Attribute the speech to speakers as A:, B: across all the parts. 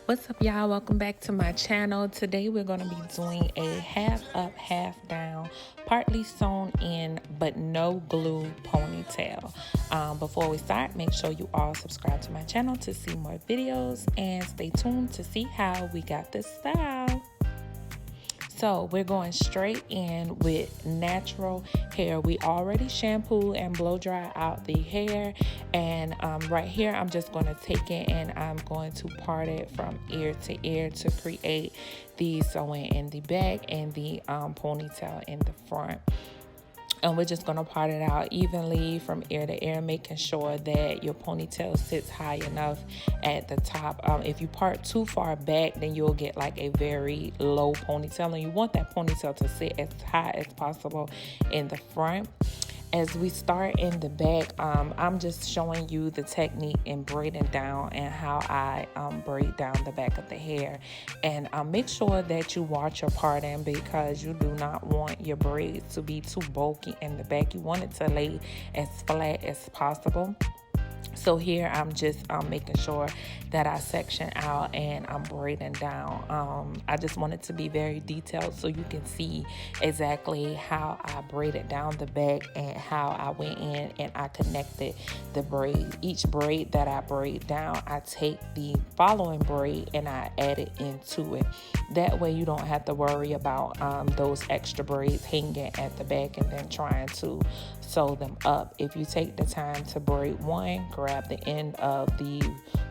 A: What's up, y'all? Welcome back to my channel. Today we're going to be doing a half up, half down, partly sewn in but no glue ponytail. Before we start, make sure you all subscribe to my channel to see more videos and stay tuned to see how we got this style. So we're going straight in with natural hair. We already shampoo and blow dry out the hair, and right here I'm just going to take it and I'm going to part it from ear to ear to create the sewing in the back and the ponytail in the front. And we're just going to part it out evenly from ear to ear, making sure that your ponytail sits high enough at the top. If you part too far back, then you'll get like a very low ponytail, and you want that ponytail to sit as high as possible in the front. As we start in the back, I'm just showing you the technique in braiding down and how I braid down the back of the hair. And make sure that you watch your parting, because you do not want your braids to be too bulky in the back. You want it to lay as flat as possible. So here I'm just making sure that I section out and I'm braiding down. I just want it to be very detailed so you can see exactly how I braided down the back and how I went in and I connected the braid. Each braid that I braid down, I take the following braid and I add it into it. That way you don't have to worry about those extra braids hanging at the back and then trying to sew them up. If you take the time to braid one, grab the end of the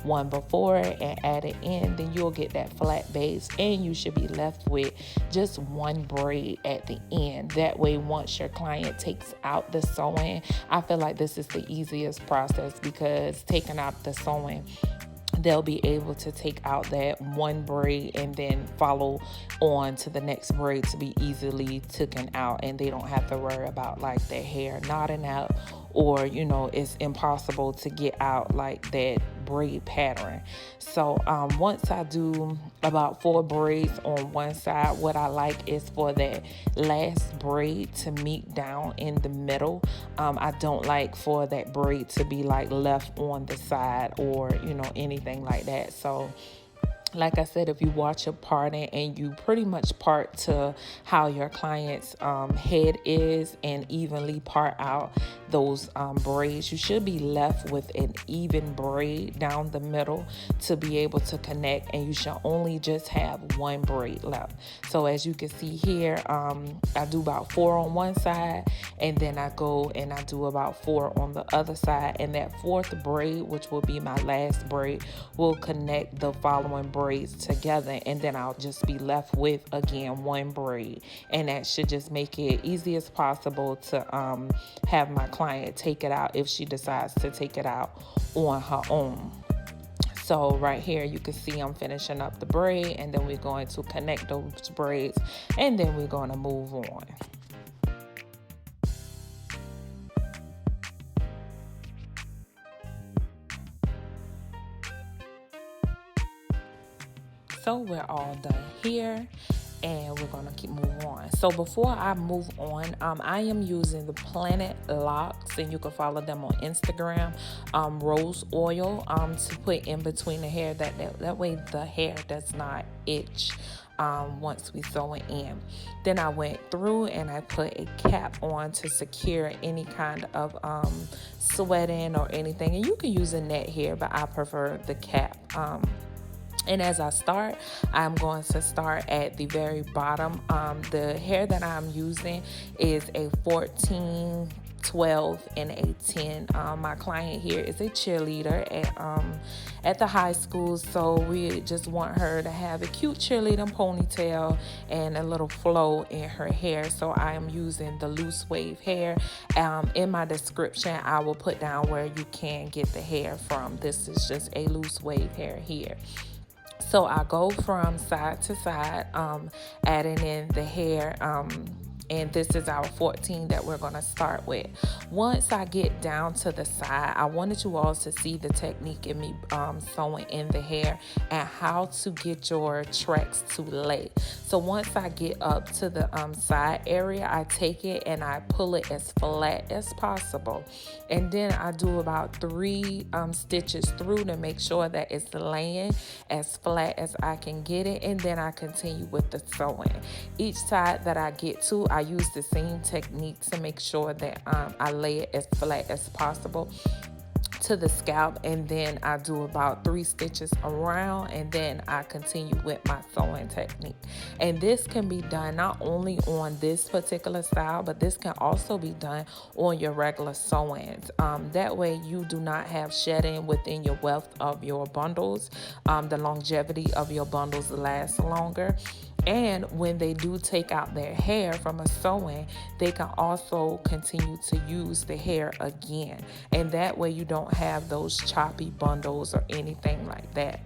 A: one before and add it in, then you'll get that flat base and you should be left with just one braid at the end. That way, once your client takes out the sewing, I feel like this is the easiest process, because taking out the sewing, they'll be able to take out that one braid and then follow on to the next braid to be easily taken out, and they don't have to worry about like their hair knotting out, or it's impossible to get out like that braid pattern. So once I do about 4 braids on one side, what I like is for that last braid to meet down in the middle. I don't like for that braid to be like left on the side or anything like that. So like I said, if you watch your parting and you pretty much part to how your client's head is and evenly part out those braids, you should be left with an even braid down the middle to be able to connect, and you should only just have one braid left. So as you can see here, I do about 4 on one side, and then I go and I do about 4 on the other side, and that 4th braid, which will be my last braid, will connect the following braids together, and then I'll just be left with again one braid, and that should just make it easy as possible to have my client take it out if she decides to take it out on her own. So right here you can see I'm finishing up the braid, and then we're going to connect those braids, and then we're going to move on. So we're all done here, and we're gonna keep moving on. So before I move on, I am using the Planet Locks, and you can follow them on Instagram, rose oil to put in between the hair, that way the hair does not itch once we sew it in. Then I went through and I put a cap on to secure any kind of sweating or anything, and you can use a net here, but I prefer the cap. And as I start, I'm going to start at the very bottom. The hair that I'm using is a 14, 12, and a 10. My client here is a cheerleader at the high school, so we just want her to have a cute cheerleading ponytail and a little flow in her hair. So I am using the loose wave hair. In my description, I will put down where you can get the hair from. This is just a loose wave hair here. So I go from side to side, adding in the hair And this is our 14 that we're going to start with. Once I get down to the side, I wanted you all to see the technique in me sewing in the hair and how to get your tracks to lay. So once I get up to the side area, I take it and I pull it as flat as possible, and then I do about 3 stitches through to make sure that it's laying as flat as I can get it, and then I continue with the sewing. Each side that I get to, I use the same technique to make sure that I lay it as flat as possible to the scalp, and then I do about 3 stitches around, and then I continue with my sewing technique. And this can be done not only on this particular style, but this can also be done on your regular sewings. That way you do not have shedding within your wealth of your bundles. The longevity of your bundles lasts longer. And when they do take out their hair from a sewing, they can also continue to use the hair again. And that way you don't have those choppy bundles or anything like that.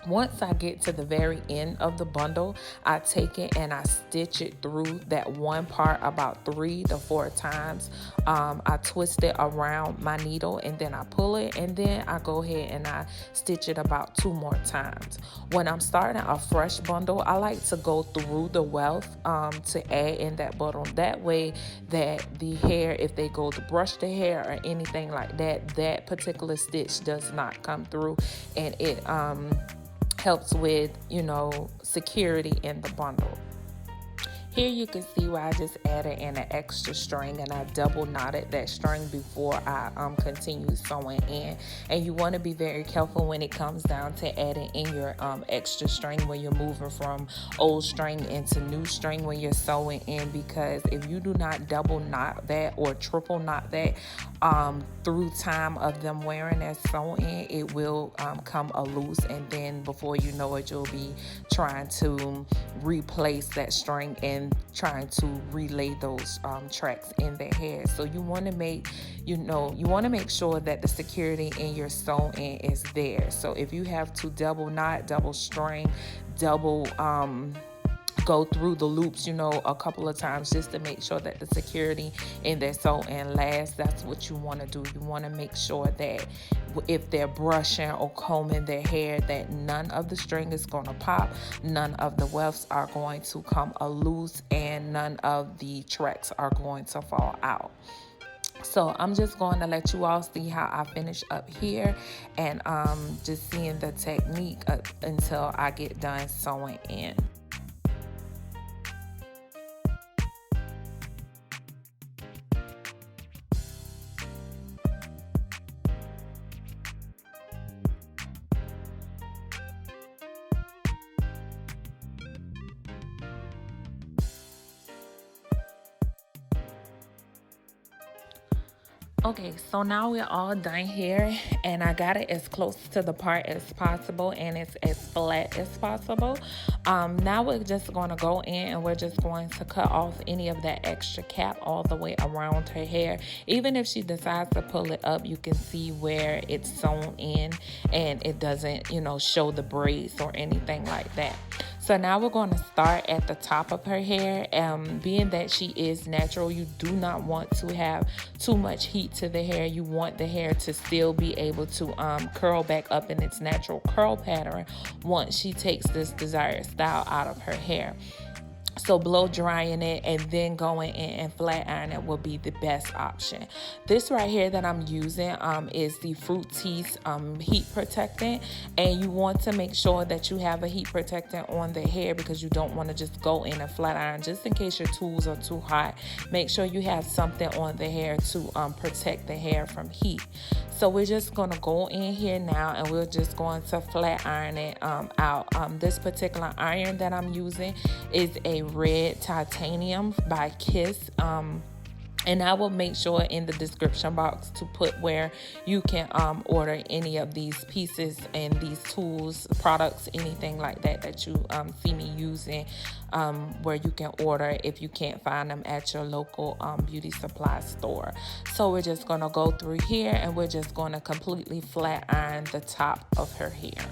A: Once I get to the very end of the bundle, I take it and I stitch it through that one part about 3 to 4 times. I twist it around my needle, and then I pull it, and then I go ahead and I stitch it about 2 more times. When I'm starting a fresh bundle, I like to go through the wealth to add in that bundle. That way that the hair, if they go to brush the hair or anything like that, that particular stitch does not come through, and it helps with, security in the bundle. Here you can see where I just added in an extra string, and I double knotted that string before I continue sewing in. And you want to be very careful when it comes down to adding in your extra string when you're moving from old string into new string when you're sewing in, because if you do not double knot that or triple knot that through time of them wearing that sewn in, it will come loose, and then before you know it, you'll be trying to replace that string and trying to relay those tracks in their hair. So you want to make sure that the security in your sewn in is there. So if you have to double knot, double string, double go through the loops, a couple of times just to make sure that the security in their sew-in lasts, that's what you want to do. You want to make sure that if they're brushing or combing their hair, that none of the string is going to pop, none of the wefts are going to come loose, and none of the tracks are going to fall out. So I'm just going to let you all see how I finish up here, and just seeing the technique until I get done sewing in. Okay, so now we're all done here, and I got it as close to the part as possible, and it's as flat as possible. Now we're just going to go in, and we're just going to cut off any of that extra cap all the way around her hair. Even if she decides to pull it up, you can see where it's sewn in, and it doesn't, show the braids or anything like that. So now we're going to start at the top of her hair. Being that she is natural, you do not want to have too much heat to the hair. You want the hair to still be able to curl back up in its natural curl pattern once she takes this desired style out of her hair. So blow drying it and then going in and flat iron it will be the best option. This right here that I'm using is the Fructis Heat Protectant, and you want to make sure that you have a heat protectant on the hair because you don't want to just go in and flat iron just in case your tools are too hot. Make sure you have something on the hair to protect the hair from heat. So we're just going to go in here now, and we're just going to flat iron it out. This particular iron that I'm using is a red titanium by Kiss. And I will make sure in the description box to put where you can order any of these pieces and these tools, products, anything like that that you see me using, where you can order if you can't find them at your local beauty supply store. So we're just going to go through here, and we're just going to completely flat iron the top of her hair.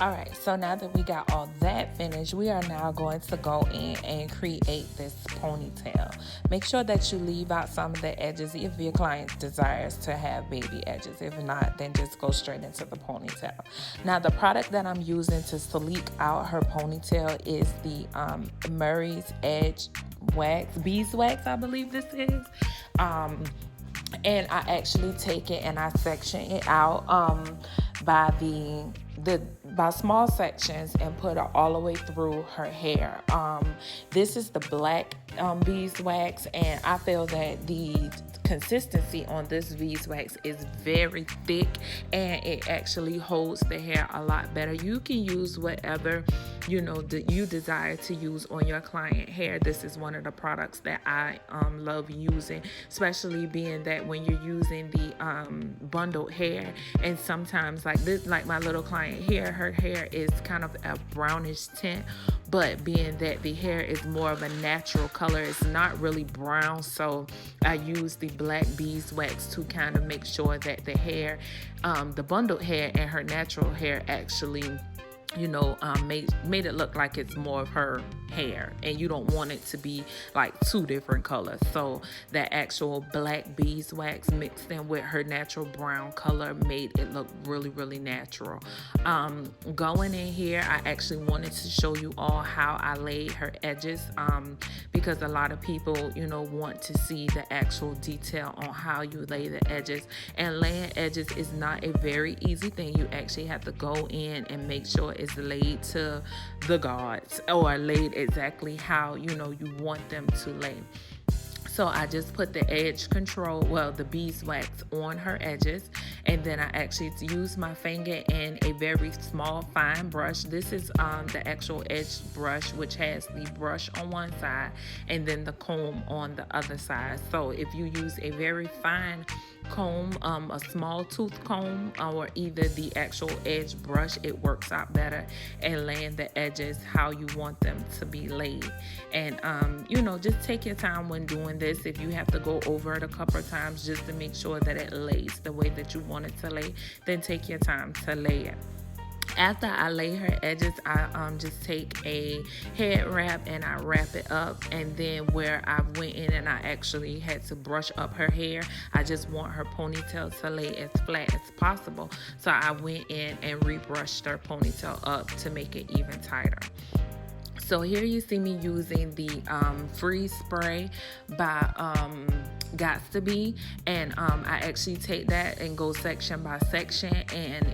A: All right, so now that we got all that finished, we are now going to go in and create this ponytail. Make sure that you leave out some of the edges if your client desires to have baby edges. If not, then just go straight into the ponytail. Now, the product that I'm using to sleek out her ponytail is the Murray's Edge Wax, BEESWAX, I believe this is. And I actually take it and I section it out by by small sections and put it all the way through her hair. This is the black beeswax, and I feel that the consistency on this beeswax is very thick and it actually holds the hair a lot better. You can use whatever you desire to use on your client hair. This is one of the products that I love using, especially being that when you're using the bundled hair, and sometimes like this, like my little client here, her hair is kind of a brownish tint, but being that the hair is more of a natural color, it's not really brown, so I use the black beeswax to kind of make sure that the hair, the bundled hair and her natural hair actually made it look like it's more of her hair, and you don't want it to be like two different colors. So that actual black beeswax mixed in with her natural brown color made it look really, really natural. Going in here, I actually wanted to show you all how I laid her edges, because a lot of people want to see the actual detail on how you lay the edges, and laying edges is not a very easy thing. You actually have to go in and make sure it's laid to the gods, or laid exactly how you want them to lay. So I just put the edge control, the beeswax on her edges, and then I actually use my finger and a very small fine brush. This is the actual edge brush, which has the brush on one side and then the comb on the other side. So if you use a very fine comb, a small tooth comb, or either the actual edge brush, it works out better and laying the edges how you want them to be laid. And just take your time when doing this. If you have to go over it a couple of times just to make sure that it lays the way that you want it to lay, then take your time to lay it. After I lay her edges, I just take a head wrap and I wrap it up, and then where I went in and I actually had to brush up her hair, I just want her ponytail to lay as flat as possible, so I went in and rebrushed her ponytail up to make it even tighter. So here you see me using the freeze spray by Gots to Be, and I actually take that and go section by section, and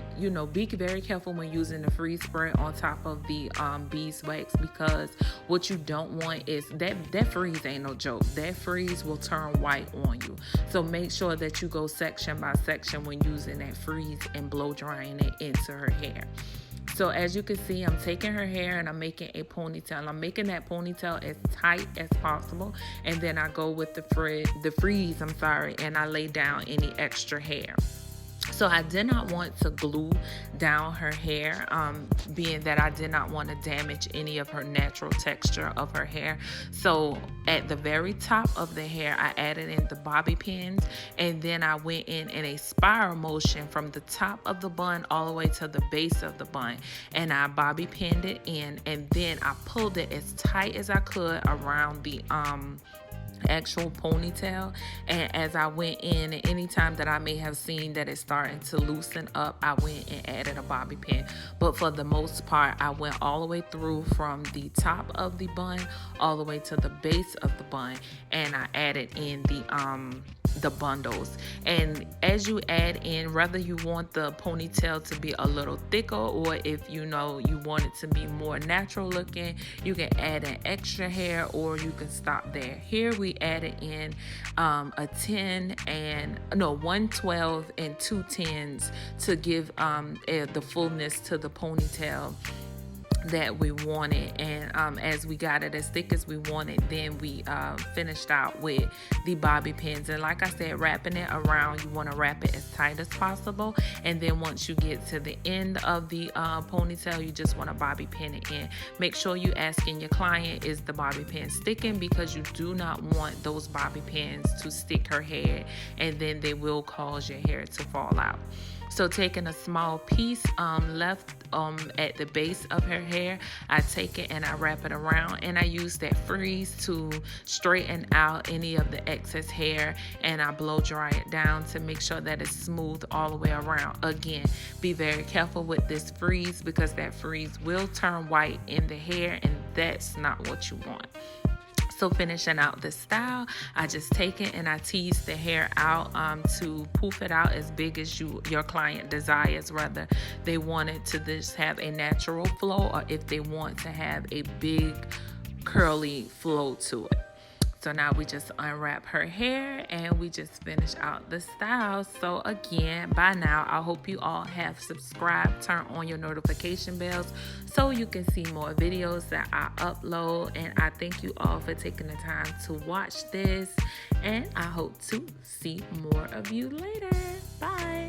A: be very careful when using the freeze spray on top of the beeswax, because what you don't want is that freeze ain't no joke. That freeze will turn white on you, so make sure that you go section by section when using that freeze and blow drying it into her hair. So as you can see, I'm taking her hair and I'm making a ponytail. I'm making that ponytail as tight as possible, and then I go with the freeze, and I lay down any extra hair. So I did not want to glue down her hair, being that I did not want to damage any of her natural texture of her hair. So at the very top of the hair, I added in the bobby pins, and then I went in a spiral motion from the top of the bun all the way to the base of the bun, and I bobby pinned it in, and then I pulled it as tight as I could around the actual ponytail. And as I went in, and anytime that I may have seen that it's starting to loosen up, I went and added a bobby pin. But for the most part, I went all the way through from the top of the bun all the way to the base of the bun, and I added in the bundles. And as you add in, whether you want the ponytail to be a little thicker, or if you want it to be more natural looking, you can add an extra hair, or you can stop there. Here we added in a 112 and 2 10s to give the fullness to the ponytail. that we wanted, and as we got it as thick as we wanted, then we finished out with the bobby pins. And like I said, wrapping it around, you want to wrap it as tight as possible, and then once you get to the end of the ponytail, you just want to bobby pin it in. Make sure you asking your client, is the bobby pin sticking, because you do not want those bobby pins to stick her hair, and then they will cause your hair to fall out. So taking a small piece left at the base of her hair, I take it and I wrap it around, and I use that freeze to straighten out any of the excess hair, and I blow dry it down to make sure that it's smooth all the way around. Again, be very careful with this freeze, because that freeze will turn white in the hair, and that's not what you want. So finishing out the style, I just take it and I tease the hair out to poof it out as big as your client desires, whether they want it to just have a natural flow or if they want to have a big curly flow to it. So now we just unwrap her hair and we just finish out the style. So again, by now, I hope you all have subscribed, turn on your notification bells so you can see more videos that I upload. And I thank you all for taking the time to watch this. And I hope to see more of you later. Bye.